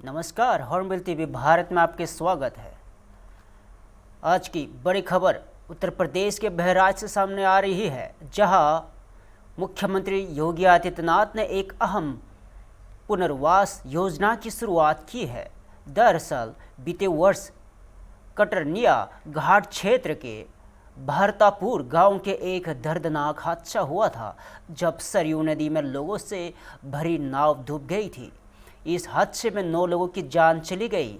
नमस्कार, hornbill TV Bharat में आपके स्वागत है। आज की बड़ी खबर उत्तर प्रदेश के बहराइच से सामने आ रही है, जहां मुख्यमंत्री योगी आदित्यनाथ ने एक अहम पुनर्वास योजना की शुरुआत की है। दरअसल बीते वर्ष कटरनिया घाट क्षेत्र के भरतापुर गांव के एक दर्दनाक हादसा हुआ था, जब सरयू नदी में लोगों से भरी नाव डूब गई थी। इस हादसे में 9 लोगों की जान चली गई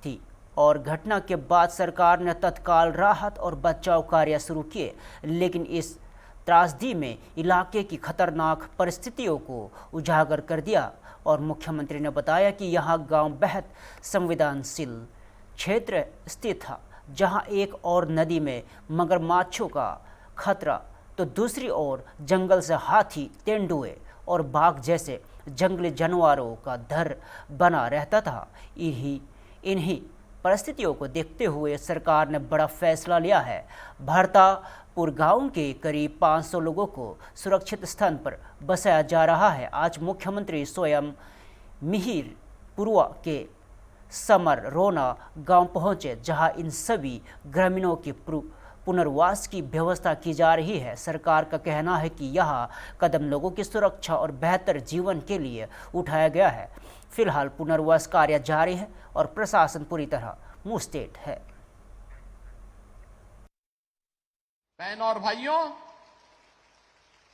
थी और घटना के बाद सरकार ने तत्काल राहत और बचाव कार्य शुरू किए, लेकिन इस त्रासदी में इलाके की खतरनाक परिस्थितियों को उजागर कर दिया। और मुख्यमंत्री ने बताया कि यहां गांव बेहद संवेदनशील क्षेत्र स्थित था, जहां एक और नदी में मगरमच्छों का खतरा तो दूसरी ओर जंगल से हाथी, तेंदुए और बाघ जैसे जंगली जानवरों का डर बना रहता था। इन्हीं परिस्थितियों को देखते हुए सरकार ने बड़ा फैसला लिया है। भरतापुर गांव के करीब 500 लोगों को सुरक्षित स्थान पर बसाया जा रहा है। आज मुख्यमंत्री स्वयं मिहिरपुरवा के समररोना गांव पहुंचे, जहां इन सभी ग्रामीणों की पुनर्वास की व्यवस्था की जा रही है। सरकार का कहना है कि यह कदम लोगों की सुरक्षा और बेहतर जीवन के लिए उठाया गया है। फिलहाल पुनर्वास कार्य जारी है और प्रशासन पूरी तरह मुस्तैद है। बहनों और भाइयों,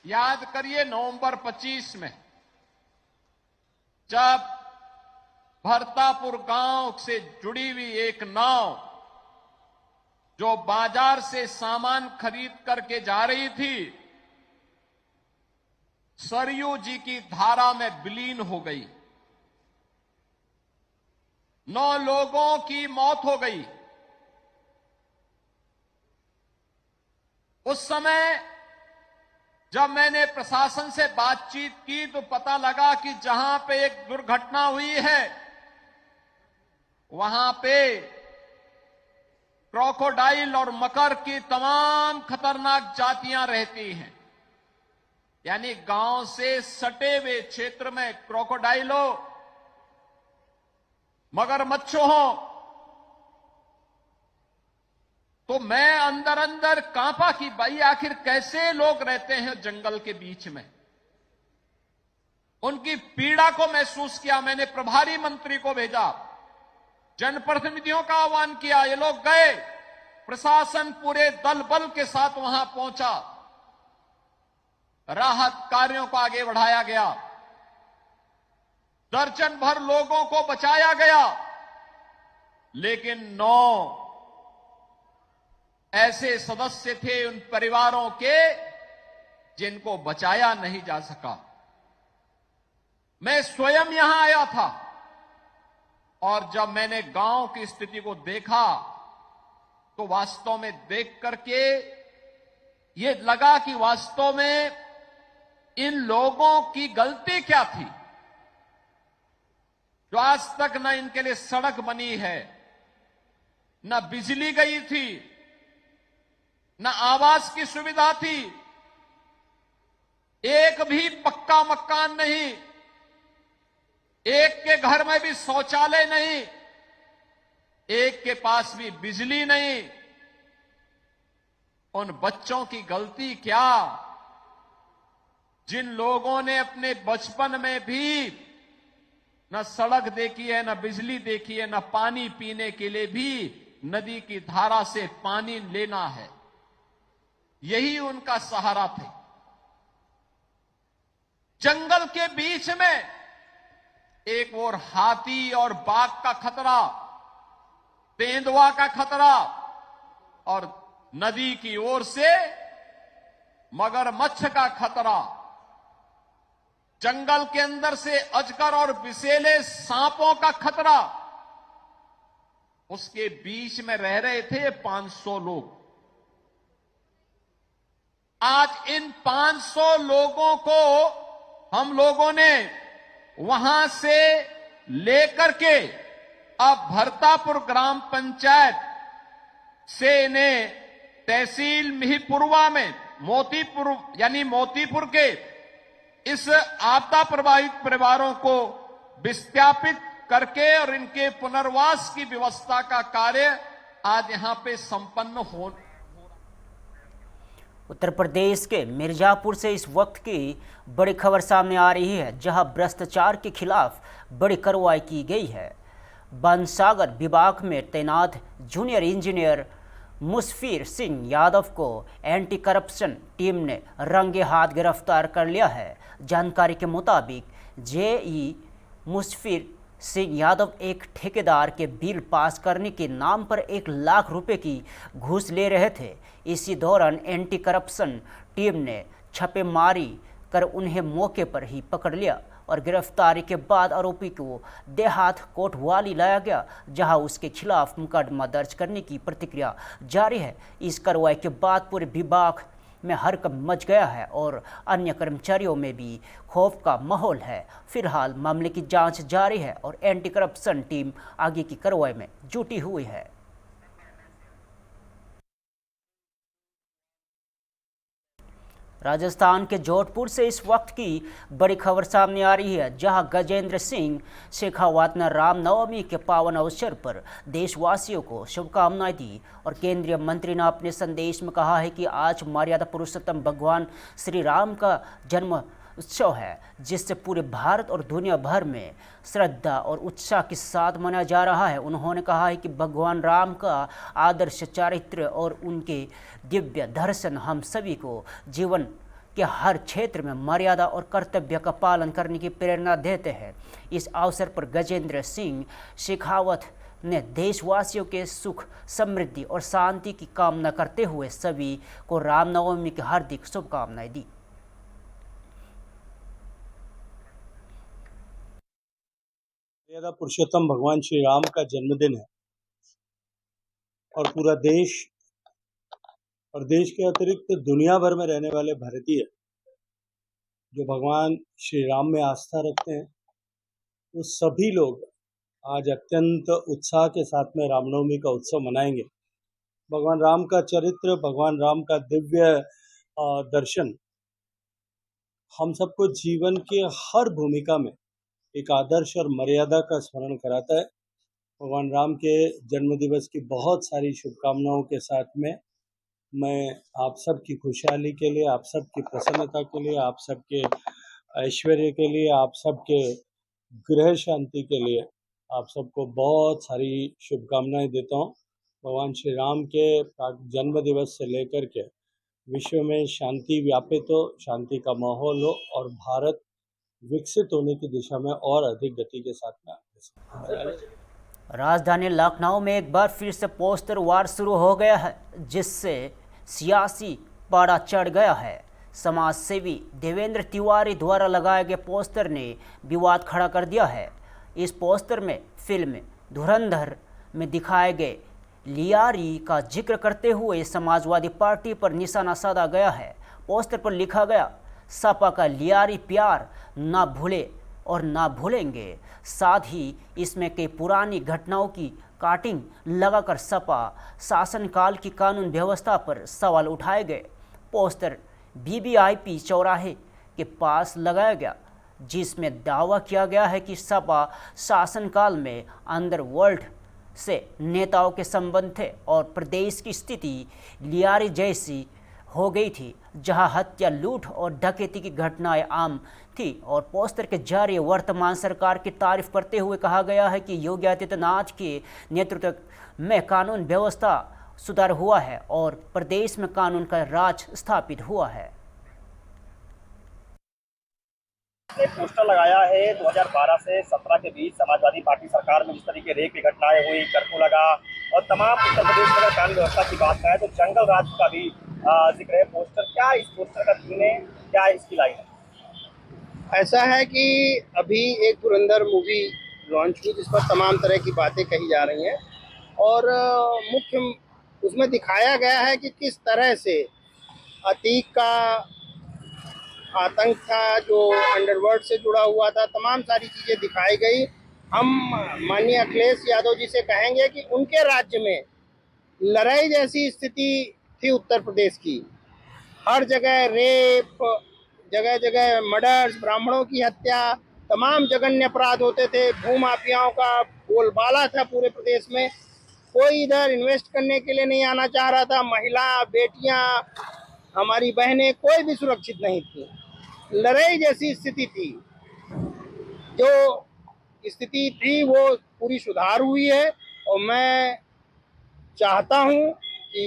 याद करिए नवंबर 25 में जब भरतापुर गांव से जुड़ी हुई एक नाव जो बाजार से सामान खरीद करके जा रही थी, सरयू जी की धारा में विलीन हो गई। 9 लोगों की मौत हो गई। उस समय जब मैंने प्रशासन से बातचीत की तो पता लगा कि जहां पे एक दुर्घटना हुई है, वहां पे क्रोकोडाइल और मकर की तमाम खतरनाक जातियां रहती हैं। यानी गांव से सटे हुए क्षेत्र में क्रोकोडाइल हो, मगरमच्छ हो, तो मैं अंदर अंदर कांपा कि भाई आखिर कैसे लोग रहते हैं जंगल के बीच में। उनकी पीड़ा को महसूस किया। मैंने प्रभारी मंत्री को भेजा, जनप्रतिनिधियों का आह्वान किया, ये लोग गए, प्रशासन पूरे दल बल के साथ वहां पहुंचा, राहत कार्यों को आगे बढ़ाया गया, दर्जन भर लोगों को बचाया गया, लेकिन 9 ऐसे सदस्य थे उन परिवारों के जिनको बचाया नहीं जा सका। मैं स्वयं यहां आया था और जब मैंने गांव की स्थिति को देखा तो वास्तव में देख करके ये लगा कि वास्तव में इन लोगों की गलती क्या थी, जो आज तक न इनके लिए सड़क बनी है, न बिजली गई थी, न आवास की सुविधा थी, एक भी पक्का मकान नहीं, एक के घर में भी शौचालय नहीं, एक के पास भी बिजली नहीं। उन बच्चों की गलती क्या, जिन लोगों ने अपने बचपन में भी न सड़क देखी है, न बिजली देखी है, न पानी पीने के लिए भी नदी की धारा से पानी लेना है, यही उनका सहारा थे। जंगल के बीच में एक और हाथी और बाघ का खतरा, तेंदुआ का खतरा, और नदी की ओर से मगरमच्छ का खतरा, जंगल के अंदर से अजगर और विषैले सांपों का खतरा, उसके बीच में रह रहे थे 500 लोग। आज इन 500 लोगों को हम लोगों ने वहां से लेकर के अब भरतापुर ग्राम पंचायत से इन्हें तहसील मिहिरपुरवा में मोतीपुर के इस आपदा प्रभावित परिवारों को विस्थापित करके और इनके पुनर्वास की व्यवस्था का कार्य आज यहां पे संपन्न हो। उत्तर प्रदेश के मिर्जापुर से इस वक्त की बड़ी खबर सामने आ रही है, जहां भ्रष्टाचार के खिलाफ बड़ी कार्रवाई की गई है। बनसागर विभाग में तैनात जूनियर इंजीनियर मुशफिर सिंह यादव को एंटी करप्शन टीम ने रंगे हाथ गिरफ्तार कर लिया है। जानकारी के मुताबिक जेई मुशफिर सिंह यादव एक ठेकेदार के बिल पास करने के नाम पर 1 लाख रुपए की घूस ले रहे थे। इसी दौरान एंटी करप्शन टीम ने छापेमारी कर उन्हें मौके पर ही पकड़ लिया और गिरफ्तारी के बाद आरोपी को देहात कोतवाली लाया गया, जहां उसके खिलाफ मुकदमा दर्ज करने की प्रक्रिया जारी है। इस कार्रवाई के बाद पूरे विभाग में हड़कंप मच गया है और अन्य कर्मचारियों में भी खौफ का माहौल है। फिलहाल मामले की जांच जारी है और एंटी करप्शन टीम आगे की कार्रवाई में जुटी हुई है। राजस्थान के जोधपुर से इस वक्त की बड़ी खबर सामने आ रही है, जहां गजेंद्र सिंह शेखावत ने रामनवमी के पावन अवसर पर देशवासियों को शुभकामनाएं दी और केंद्रीय मंत्री ने अपने संदेश में कहा है कि आज मर्यादा पुरुषोत्तम भगवान श्री राम का जन्म उत्सव है, जिससे पूरे भारत और दुनिया भर में श्रद्धा और उत्साह के साथ मनाया जा रहा है। उन्होंने कहा है कि भगवान राम का आदर्श चरित्र और उनके दिव्य दर्शन हम सभी को जीवन के हर क्षेत्र में मर्यादा और कर्तव्य का पालन करने की प्रेरणा देते हैं। इस अवसर पर गजेंद्र सिंह शेखावत ने देशवासियों के सुख, समृद्धि और शांति की कामना करते हुए सभी को रामनवमी की हार्दिक शुभकामनाएं दी। मर्यादा पुरुषोत्तम भगवान श्री राम का जन्मदिन है और पूरा देश और देश के अतिरिक्त दुनिया भर में रहने वाले भारतीय जो भगवान श्री राम में आस्था रखते हैं, वो सभी लोग आज अत्यंत उत्साह के साथ में रामनवमी का उत्सव मनाएंगे। भगवान राम का चरित्र, भगवान राम का दिव्य दर्शन हम सबको जीवन के हर भूमिका में एक आदर्श और मर्यादा का स्मरण कराता है। भगवान राम के जन्म दिवस की बहुत सारी शुभकामनाओं के साथ में मैं आप सबकी खुशहाली के लिए, आप सबकी प्रसन्नता के लिए, आप सबके ऐश्वर्य के लिए, आप सबके गृह शांति के लिए आप सबको बहुत सारी शुभकामनाएं देता हूँ। भगवान श्री राम के जन्म दिवस से लेकर के विश्व में शांति व्यापित हो, शांति का माहौल हो और भारत विकसित होने की दिशा में और अधिक गति के साथ में। राजधानी लखनऊ में एक बार फिर से पोस्टर वार शुरू हो गया है, जिससे सियासी पारा चढ़ गया है। समाज सेवी देवेंद्र तिवारी द्वारा लगाए गए पोस्टर ने विवाद खड़ा कर दिया है। इस पोस्टर में फिल्म धुरंधर में दिखाए गए लियारी का जिक्र करते हुए समाजवादी पार्टी पर निशाना साधा गया है। पोस्टर पर लिखा गया, सपा का लियारी प्यार ना भूले और ना भूलेंगे। साथ ही इसमें कई पुरानी घटनाओं की काटिंग लगाकर सपा शासनकाल की कानून व्यवस्था पर सवाल उठाए गए। पोस्टर बीबीआईपी चौराहे के पास लगाया गया, जिसमें दावा किया गया है कि सपा शासनकाल में अंडरवर्ल्ड से नेताओं के संबंध थे और प्रदेश की स्थिति लियारी जैसी हो गई थी, जहां हत्या, लूट और डकैती की घटनाएं आम थी। और पोस्टर के जरिए वर्तमान सरकार की तारीफ करते हुए कहा गया है कि योगी आदित्यनाथ के नेतृत्व में कानून व्यवस्था सुधार हुआ है और प्रदेश में कानून का राज स्थापित हुआ है। पोस्टर लगाया है 2012 से 17 के बीच समाजवादी पार्टी सरकार में जिस तरीके रेप की घटनाएं हुई, कर्फ्यू लगा और तमाम उत्तर प्रदेश में अगर कानून व्यवस्था की बात करें तो जंगल राज का भी जिक्र है। पोस्टर, क्या इस पोस्टर का थीम है, क्या इसकी लाइन है? ऐसा है कि अभी एक धुरंधर मूवी लॉन्च हुई जिस पर तमाम तरह की बातें कही जा रही हैं और मुख्य उसमें दिखाया गया है कि किस तरह से अतीक का आतंक था जो अंडरवर्ल्ड से जुड़ा हुआ था, तमाम सारी चीज़ें दिखाई गई। हम माननीय अखिलेश यादव जी से कहेंगे कि उनके राज्य में लड़ाई जैसी स्थिति थी उत्तर प्रदेश की, हर जगह रेप, जगह जगह मर्डर्स, ब्राह्मणों की हत्या, तमाम जघन्य अपराध होते थे, भूमाफियाओं का बोलबाला था पूरे प्रदेश में। कोई इधर इन्वेस्ट करने के लिए नहीं आना चाह रहा था। महिला, बेटियां, हमारी बहनें, कोई भी सुरक्षित नहीं थी। लड़ाई जैसी स्थिति थी। जो स्थिति थी वो पूरी सुधार हुई है और मैं चाहता हूं कि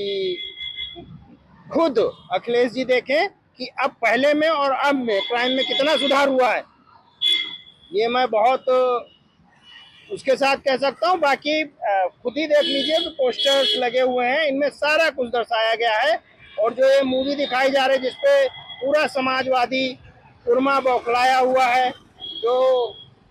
खुद अखिलेश जी देखें कि अब पहले में और अब में क्राइम में कितना सुधार हुआ है। ये मैं बहुत उसके साथ कह सकता हूँ। बाकी खुद ही देख लीजिए, तो पोस्टर्स लगे हुए हैं, इनमें सारा कुछ दर्शाया गया है। और जो ये मूवी दिखाई जा रही है जिसपे पूरा समाजवादी उर्मा बौखलाया हुआ है, जो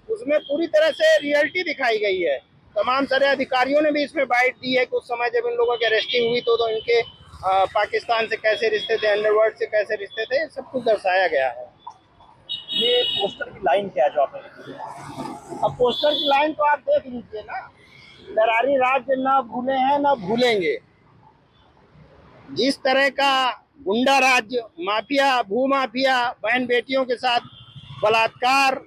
उसमें पूरी तरह से रियलिटी दिखाई गई है। तमाम सारे अधिकारियों ने भी इसमें बाइट दी है कि उस समय जब इन लोगों की अरेस्टिंग हुई तो इनके पाकिस्तान से कैसे रिश्ते थे, अंडरवर्ल्ड से कैसे रिश्ते थे, सब कुछ दर्शाया गया है। ये पोस्टर की लाइन क्या है जो आपने लिखी है? अब पोस्टर की लाइन तो आप देख लीजिए ना, दरारी राज्य न भूले हैं न भूलेंगे। जिस तरह का गुंडा राज्य, माफिया, भूमाफिया, बहन बेटियों के साथ बलात्कार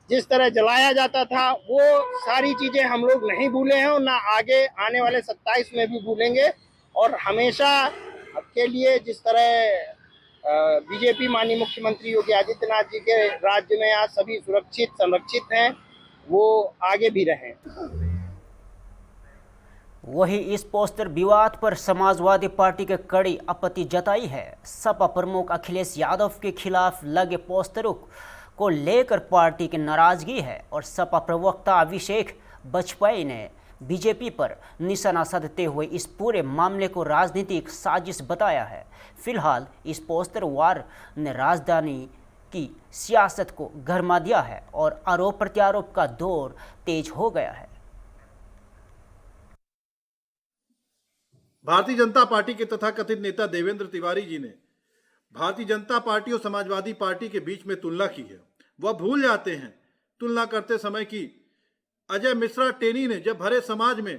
जिस तरह जलाया जाता था, वो सारी चीजें हम लोग नहीं भूले हैं और ना आगे आने वाले 27 में भी भूलेंगे। और हमेशा के लिए जिस तरह बीजेपी माननीय मुख्यमंत्री योगी आदित्यनाथ जी के राज्य में आज सभी सुरक्षित संरक्षित हैं, वो आगे भी रहें। वही इस पोस्टर विवाद पर समाजवादी पार्टी के कड़ी आपत्ति जताई है। सपा प्रमुख अखिलेश यादव के खिलाफ लगे पोस्टरों को लेकर पार्टी की नाराजगी है और सपा प्रवक्ता अभिषेक बजपेयी ने बीजेपी पर निशाना साधते हुए इस पूरे मामले को राजनीतिक साजिश बताया है। फिलहाल इस पोस्टर वार ने राजधानी की सियासत को गरमा दिया है और आरोप प्रत्यारोप का दौर तेज हो गया है। भारतीय जनता पार्टी के तथाकथित नेता देवेंद्र तिवारी जी ने भारतीय जनता पार्टी और समाजवादी पार्टी के बीच में तुलना की है। वह भूल जाते हैं तुलना करते समय कि अजय मिश्रा टेनी ने जब भरे समाज में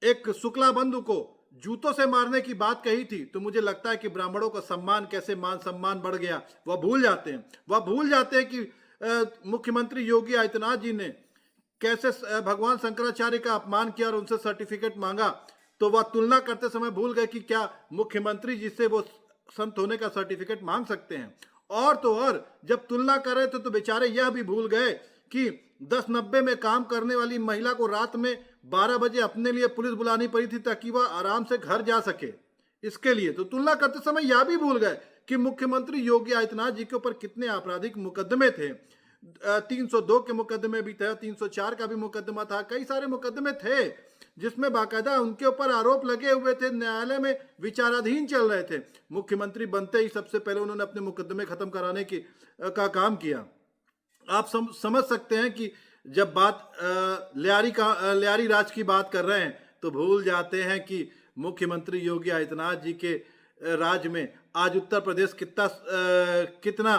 एक शुक्ला बंधु को जूतों से मारने की बात कही थी, तो मुझे लगता है कि ब्राह्मणों का सम्मान कैसे मान सम्मान बढ़ गया, वह भूल जाते हैं। वह भूल जाते हैं कि मुख्यमंत्री योगी आदित्यनाथ जी ने कैसे भगवान शंकराचार्य का अपमान किया और उनसे सर्टिफिकेट मांगा। तो वह तुलना करते समय भूल गए कि क्या मुख्यमंत्री जी से वो संत होने का सर्टिफिकेट मांग सकते हैं। और तो और जब तुलना कर रहे थे तो बेचारे यह भी भूल गए कि 10-90 में काम करने वाली महिला को रात में 12 बजे अपने लिए पुलिस बुलानी पड़ी थी ताकि वह आराम से घर जा सके। इसके लिए तो तुलना करते समय यह भी भूल गए कि मुख्यमंत्री योगी आदित्यनाथ जी के ऊपर कितने आपराधिक मुकदमे थे। 302 के मुकदमे भी थे, 304 का भी मुकदमा था, कई सारे मुकदमे थे जिसमें बाकायदा उनके ऊपर आरोप लगे हुए थे, न्यायालय में विचाराधीन चल रहे थे। मुख्यमंत्री बनते ही सबसे पहले उन्होंने अपने मुकदमे खत्म कराने का काम किया। आप समझ सकते हैं कि जब बात लियारी राज की बात कर रहे हैं तो भूल जाते हैं कि मुख्यमंत्री योगी आदित्यनाथ जी के राज में आज उत्तर प्रदेश कितना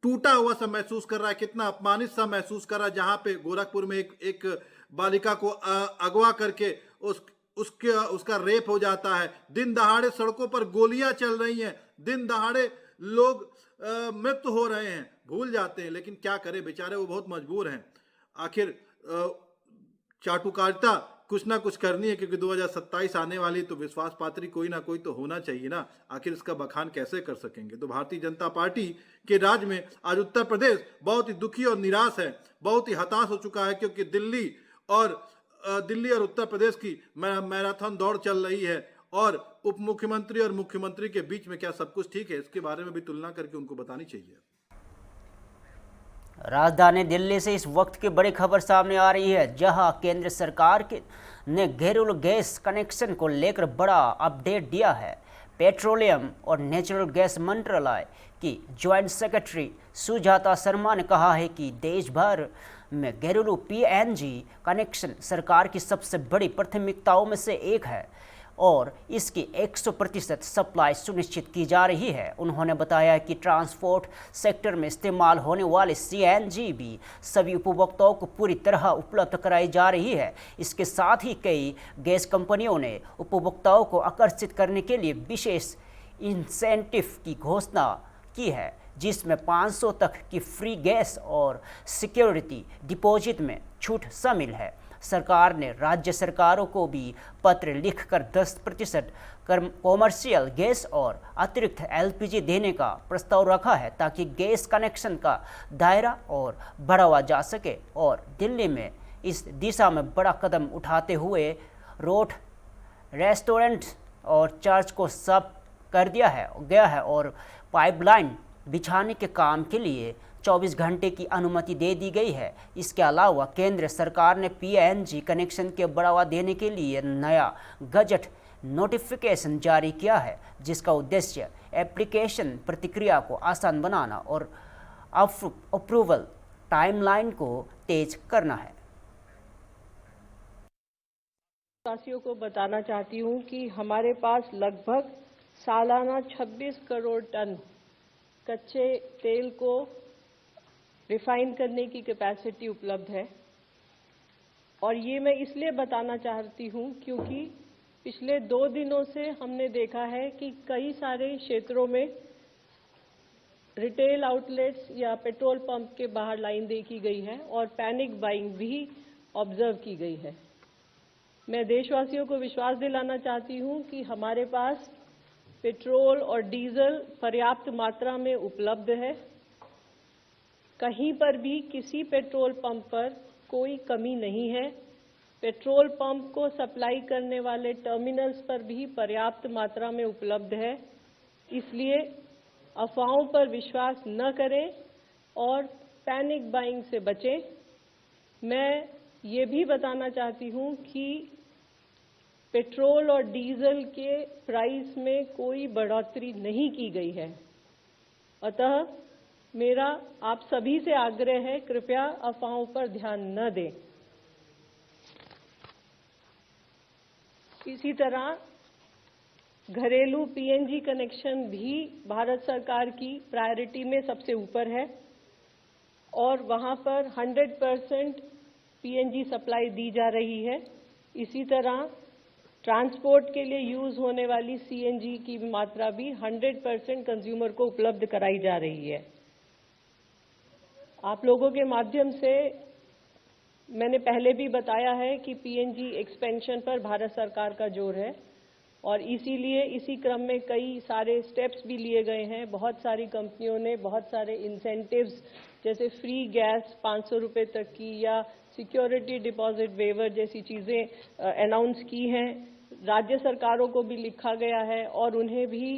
टूटा हुआ सा महसूस कर रहा है, कितना अपमानित सा महसूस कर रहा है। जहां पे गोरखपुर में एक बालिका को अगवा करके उसका रेप हो जाता है, दिन दहाड़े सड़कों पर गोलियां चल रही हैं, दिन दहाड़े लोग मृत्यु हो रहे हैं। भूल जाते हैं, लेकिन क्या करें, बेचारे वो बहुत मजबूर हैं। आखिर चाटुकारिता कुछ ना कुछ करनी है, क्योंकि 2027 आने वाली, तो विश्वास पात्री कोई ना कोई तो होना चाहिए ना। आखिर इसका बखान कैसे कर सकेंगे। तो भारतीय जनता पार्टी के राज में आज उत्तर प्रदेश बहुत ही दुखी और निराश है, बहुत ही हताश हो चुका है, क्योंकि दिल्ली और उत्तर प्रदेश की मैराथन दौड़ चल रही है और उप मुख्यमंत्री और मुख्यमंत्री के बीच में क्या सब कुछ ठीक है, इसके बारे में भी तुलना करके उनको बतानी चाहिए। राजधानी दिल्ली से इस वक्त की बड़ी खबर सामने आ रही है, जहां केंद्र सरकार ने घरेलू गैस कनेक्शन को लेकर बड़ा अपडेट दिया है। पेट्रोलियम और नेचुरल गैस मंत्रालय की ज्वाइंट सेक्रेटरी सुजाता शर्मा ने कहा है कि देश भर में घरेलू पीएनजी कनेक्शन सरकार की सबसे बड़ी प्राथमिकताओं में से एक है और इसकी 100% सप्लाई सुनिश्चित की जा रही है। उन्होंने बताया कि ट्रांसपोर्ट सेक्टर में इस्तेमाल होने वाले सीएनजी भी सभी उपभोक्ताओं को पूरी तरह उपलब्ध कराई जा रही है। इसके साथ ही कई गैस कंपनियों ने उपभोक्ताओं को आकर्षित करने के लिए विशेष इंसेंटिव की घोषणा की है, जिसमें 500 तक की फ्री गैस और सिक्योरिटी डिपॉजिट में छूट शामिल है। सरकार ने राज्य सरकारों को भी पत्र लिखकर 10% कॉमर्शियल गैस और अतिरिक्त एलपीजी देने का प्रस्ताव रखा है ताकि गैस कनेक्शन का दायरा और बढ़ावा जा सके। और दिल्ली में इस दिशा में बड़ा कदम उठाते हुए रोड, रेस्टोरेंट और चर्च को साफ कर दिया गया है और पाइपलाइन बिछाने के काम के लिए 24 घंटे की अनुमति दे दी गई है। इसके अलावा केंद्र सरकार ने पीएनजी कनेक्शन के बढ़ावा देने के लिए नया गजट नोटिफिकेशन जारी किया है, जिसका उद्देश्य एप्लीकेशन प्रक्रिया को आसान बनाना और अप्रूवल टाइमलाइन को तेज करना है। वासियों को बताना चाहती हूं कि हमारे पास लगभग सालाना 26 करोड़ टन कच्चे तेल को रिफाइन करने की कैपेसिटी उपलब्ध है। और ये मैं इसलिए बताना चाहती हूं क्योंकि पिछले 2 दिनों से हमने देखा है कि कई सारे क्षेत्रों में रिटेल आउटलेट्स या पेट्रोल पंप के बाहर लाइन देखी गई है और पैनिक बाइंग भी ऑब्जर्व की गई है। मैं देशवासियों को विश्वास दिलाना चाहती हूं कि हमारे पास पेट्रोल और डीजल पर्याप्त मात्रा में उपलब्ध है। कहीं पर भी किसी पेट्रोल पंप पर कोई कमी नहीं है। पेट्रोल पंप को सप्लाई करने वाले टर्मिनल्स पर भी पर्याप्त मात्रा में उपलब्ध है। इसलिए अफवाहों पर विश्वास न करें और पैनिक बाइंग से बचें। मैं ये भी बताना चाहती हूं कि पेट्रोल और डीजल के प्राइस में कोई बढ़ोतरी नहीं की गई है। अतः मेरा आप सभी से आग्रह है, कृपया अफवाहों पर ध्यान न दें। इसी तरह घरेलू पीएनजी कनेक्शन भी भारत सरकार की प्रायोरिटी में सबसे ऊपर है और वहां पर 100% पीएनजी सप्लाई दी जा रही है। इसी तरह ट्रांसपोर्ट के लिए यूज होने वाली सीएनजी की मात्रा भी 100% कंज्यूमर को उपलब्ध कराई जा रही है। आप लोगों के माध्यम से मैंने पहले भी बताया है कि पीएनजी एक्सपेंशन पर भारत सरकार का जोर है और इसीलिए इसी क्रम में कई सारे स्टेप्स भी लिए गए हैं। बहुत सारी कंपनियों ने बहुत सारे इंसेंटिव्स जैसे फ्री गैस 500 रुपये तक की या सिक्योरिटी डिपॉजिट वेवर जैसी चीज़ें अनाउंस की हैं। राज्य सरकारों को भी लिखा गया है और उन्हें भी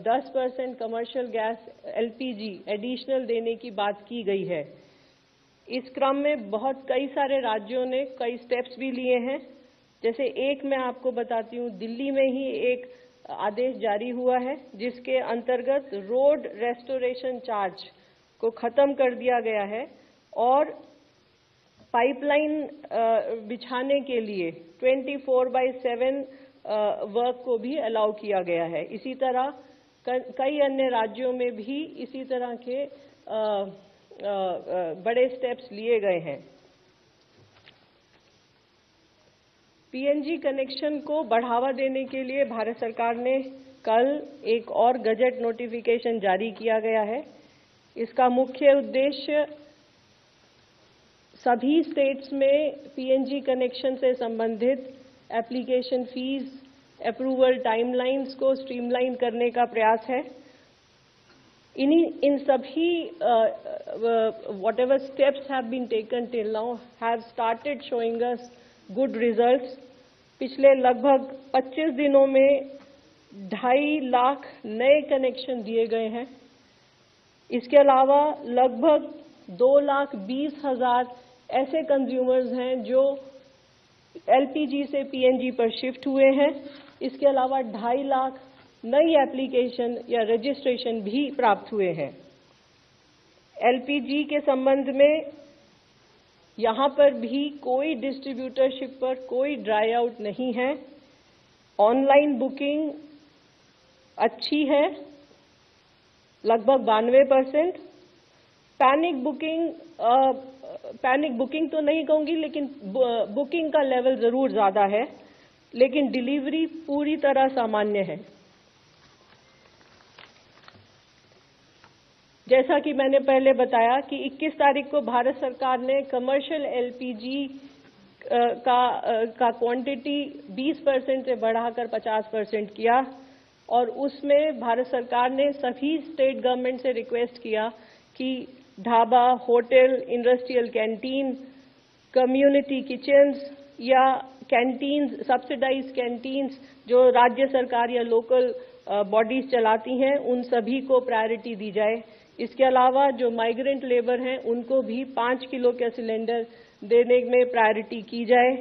10% कमर्शियल गैस एलपीजी एडिशनल देने की बात की गई है। इस क्रम में कई सारे राज्यों ने कई स्टेप्स भी लिए हैं। जैसे एक मैं आपको बताती हूँ, दिल्ली में ही एक आदेश जारी हुआ है जिसके अंतर्गत रोड रेस्टोरेशन चार्ज को खत्म कर दिया गया है और पाइपलाइन बिछाने के लिए 24/7 वर्क को भी अलाउ किया गया है। इसी तरह कई अन्य राज्यों में भी इसी तरह के बड़े स्टेप्स लिए गए हैं। पीएनजी कनेक्शन को बढ़ावा देने के लिए भारत सरकार ने कल एक और गजट नोटिफिकेशन जारी किया गया है। इसका मुख्य उद्देश्य सभी स्टेट्स में पीएनजी कनेक्शन से संबंधित एप्लीकेशन फीस, अप्रूवल टाइमलाइंस को स्ट्रीमलाइन करने का प्रयास है। इन सभी whatever steps have been taken till now have started showing us good results। पिछले लगभग 25 दिनों में 2.5 लाख नए कनेक्शन दिए गए हैं। इसके अलावा लगभग 2,20,000 ऐसे कंज्यूमर्स हैं जो एलपीजी से पीएनजी पर शिफ्ट हुए हैं। इसके अलावा 2.5 लाख नई एप्लीकेशन या रजिस्ट्रेशन भी प्राप्त हुए हैं। एलपीजी के संबंध में यहाँ पर भी कोई डिस्ट्रीब्यूटरशिप पर कोई ड्राई आउट नहीं है। ऑनलाइन बुकिंग अच्छी है, लगभग 92%। पैनिक बुकिंग तो नहीं कहूँगी, लेकिन बुकिंग का लेवल ज़रूर ज़्यादा है, लेकिन डिलीवरी पूरी तरह सामान्य है। जैसा कि मैंने पहले बताया कि 21 तारीख को भारत सरकार ने कमर्शियल एलपीजी का क्वांटिटी 20% से बढ़ाकर 50% किया और उसमें भारत सरकार ने सभी स्टेट गवर्नमेंट से रिक्वेस्ट किया कि dhaba, hotel, industrial canteen, community kitchens या कैंटीन्स, सब्सिडाइज कैंटीन्स जो राज्य सरकार या लोकल बॉडीज चलाती हैं, उन सभी को प्रायोरिटी दी जाए। इसके अलावा जो माइग्रेंट लेबर हैं उनको भी 5 किलो के सिलेंडर देने में प्रायोरिटी की जाए।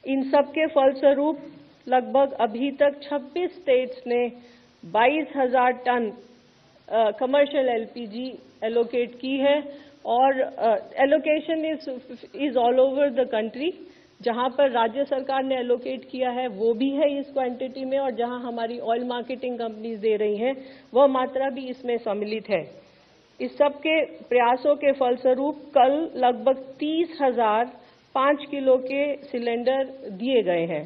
इन सब के फलस्वरूप लगभग अभी तक 26 स्टेट्स ने 22,000 टन कमर्शियल एलपीजी एलोकेट की है और allocation is all over the country. जहां पर राज्य सरकार ने एलोकेट किया है वो भी है इस क्वांटिटी में और जहां हमारी ऑयल मार्केटिंग कंपनीज दे रही हैं वह मात्रा भी इसमें सम्मिलित है। इस सब के प्रयासों के फलस्वरूप कल लगभग 30,000 5 किलो के सिलेंडर दिए गए हैं।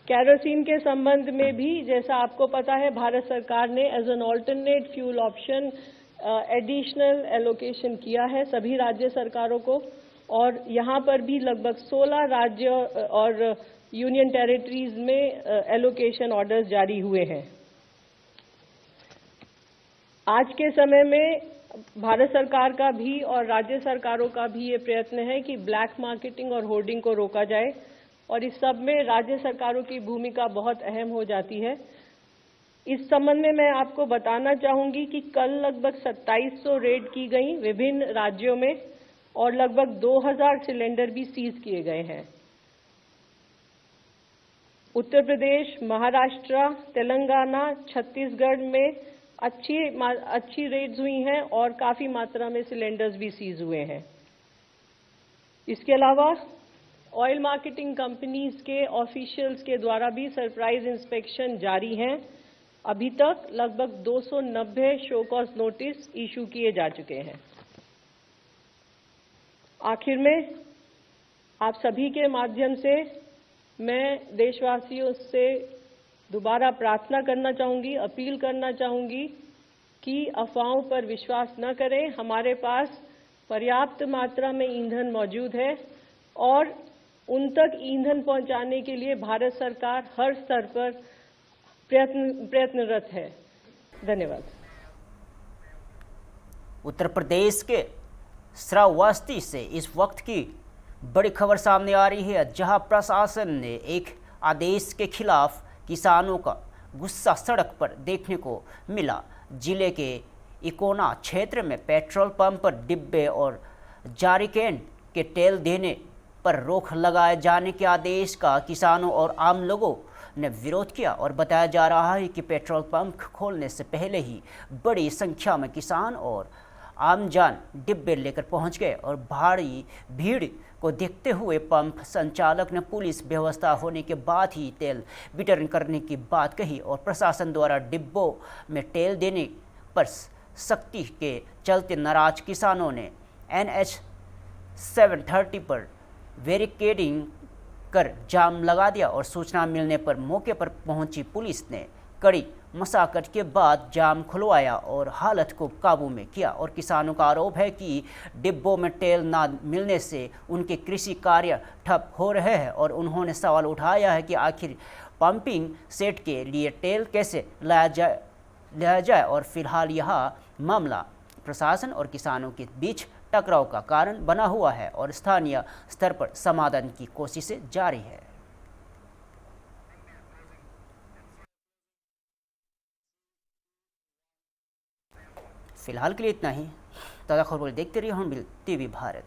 कैरोसिन के संबंध में भी जैसा आपको पता है भारत सरकार ने as an alternate fuel option additional allocation किया है सभी राज्य सरकारों को और यहाँ पर भी लगभग 16 राज्य और यूनियन टेरिटरीज में एलोकेशन ऑर्डर्स जारी हुए हैं। आज के समय में भारत सरकार का भी और राज्य सरकारों का भी ये प्रयत्न है कि ब्लैक मार्केटिंग और होर्डिंग को रोका जाए और इस सब में राज्य सरकारों की भूमिका बहुत अहम हो जाती है। इस संबंध में मैं आपको बताना चाहूंगी कि कल लगभग 2700 रेड की गई विभिन्न राज्यों में और लगभग 2000 सिलेंडर भी सीज किए गए हैं। उत्तर प्रदेश, महाराष्ट्र, तेलंगाना, छत्तीसगढ़ में अच्छी रेड्स हुई हैं और काफी मात्रा में सिलेंडर्स भी सीज हुए हैं। इसके अलावा ऑयल मार्केटिंग कंपनीज के ऑफिशियल्स के द्वारा भी सरप्राइज इंस्पेक्शन जारी हैं। अभी तक लगभग 290 शो कॉज नोटिस इशू किए जा चुके हैं। आखिर में आप सभी के माध्यम से मैं देशवासियों से दोबारा प्रार्थना करना चाहूंगी, अपील करना चाहूंगी कि अफवाहों पर विश्वास न करें। हमारे पास पर्याप्त मात्रा में ईंधन मौजूद है और उन तक ईंधन पहुंचाने के लिए भारत सरकार हर स्तर पर प्रयत्नरत है। धन्यवाद। उत्तर प्रदेश के श्रावस्ती से इस वक्त की बड़ी खबर सामने आ रही है, जहां प्रशासन ने एक आदेश के खिलाफ किसानों का गुस्सा सड़क पर देखने को मिला। जिले के इकोना क्षेत्र में पेट्रोल पंप पर डिब्बे और जारिकेन के तेल देने पर रोक लगाए जाने के आदेश का किसानों और आम लोगों ने विरोध किया और बताया जा रहा है कि पेट्रोल पंप खोलने से पहले ही बड़ी संख्या में किसान और आमजन डिब्बे लेकर पहुंच गए और भारी भीड़ को देखते हुए पंप संचालक ने पुलिस व्यवस्था होने के बाद ही तेल वितरण करने की बात कही और प्रशासन द्वारा डिब्बों में तेल देने पर सख्ती के चलते नाराज किसानों ने NH 730 पर बैरिकेडिंग कर जाम लगा दिया और सूचना मिलने पर मौके पर पहुंची पुलिस ने कड़ी मशक्कत के बाद जाम खुलवाया और हालत को काबू में किया। और किसानों का आरोप है कि डिब्बों में तेल ना मिलने से उनके कृषि कार्य ठप हो रहे हैं और उन्होंने सवाल उठाया है कि आखिर पंपिंग सेट के लिए तेल कैसे लाया जाए और फिलहाल यह मामला प्रशासन और किसानों के बीच टकराव का कारण बना हुआ है और स्थानीय स्तर पर समाधान की कोशिशें जारी है। फिलहाल के लिए इतना ही। ताज़ा खबरें देखते रहिए हॉर्नबिल टीवी भारत।